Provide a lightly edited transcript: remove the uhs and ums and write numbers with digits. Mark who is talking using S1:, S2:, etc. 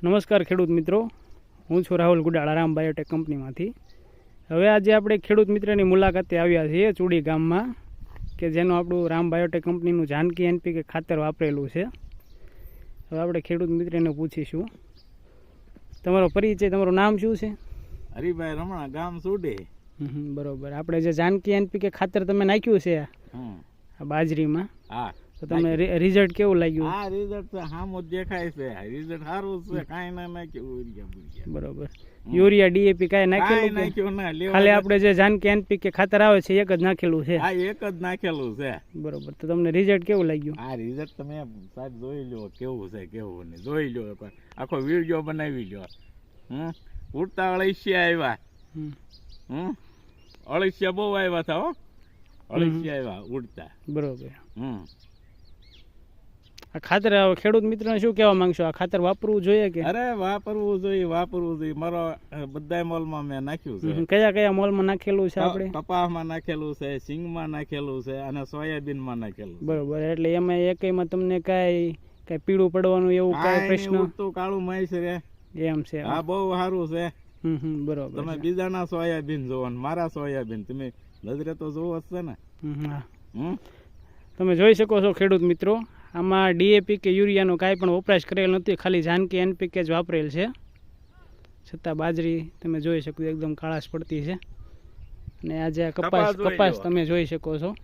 S1: નમસ્કાર ખેડૂત મિત્રો, હું છું રાહુલ ગુડાળા રામ બાયોટેક કંપનીમાંથી. હવે આજે આપણે ખેડૂત મિત્રની મુલાકાતે આવ્યા છીએ ચૂડી ગામમાં, કે જેનું આપણું રામ બાયોટેક કંપનીનું જાનકી એનપીકે ખાતર વાપરેલું છે. હવે આપણે ખેડૂત મિત્રને પૂછીશું, તમારો પરિચય, તમારું નામ શું છે?
S2: હરિભાઈ રમણા, ગામ સુડે.
S1: બરોબર. આપણે જે જાનકી એનપીકે ખાતર તમે નાખ્યું છે આ બાજરીમાં,
S2: હા,
S1: તો તમને રિઝલ્ટ કેવું લાગ્યું?
S2: આ રિઝલ્ટ તો સામો દેખાય છે, રિઝલ્ટ સારું છે. કાંઈ ના નાખ્યું.
S1: બરોબર. યુરિયા ડીએપી કાંઈ નાખેલું? ખાલી આપણે જે જાનકી એનપીકે ખાતર આવે છે એક જ નાખેલું છે?
S2: હા, એક જ નાખેલું છે.
S1: બરોબર. તો તમને રિઝલ્ટ કેવું લાગ્યું?
S2: આ રિઝલ્ટ તમે સાહેબ જોઈ લો કેવું છે કેવું નહીં, જોઈ લો, આખો વિડીયો બનાવી લો. ઉડતા અળસિયા આવ્યા, અળસિયા બહુ આવ્યા હતા. અળસિયા આવ્યા ઉડતા.
S1: બરોબર. આ ખાતર ખેડૂત મિત્રને શું કહેવા માંગશો? આ ખાતર વાપરવું જોઈએ કે?
S2: અરે વાપરવું જોઈએ, વાપરવું જોઈએ. મારો બધા મોલમાં મેં નાખ્યું છે.
S1: કયા કયા મોલમાં નાખેલું છે? આપણે
S2: કપાસમાં નાખેલું છે, સિંગમાં નાખેલું છે અને સોયાબીનમાં નાખેલું.
S1: બરોબર. એટલે એમાં એકમાં તમને કઈ પીળું પડવાનું એવું કઈ પ્રશ્ન?
S2: કાળું માય છે રે.
S1: એમ છે.
S2: આ બહુ સારું છે.
S1: બરોબર.
S2: તમે બીજાના સોયાબીન જોવો ને મારા સોયાબીન તમે નજરે તો જોવો જ છે ને.
S1: તમે જોઈ શકો છો ખેડૂત મિત્રો, આમાં ડીએપી કે યુરિયાનો કાંઈ પણ વપરાશ કરેલ નથી, ખાલી જાનકી એનપીકે જ વાપરેલ છે. છતાં બાજરી તમે જોઈ શકો એકદમ કાળાશ પડતી છે. અને આજે કપાસ તમે જોઈ શકો છો.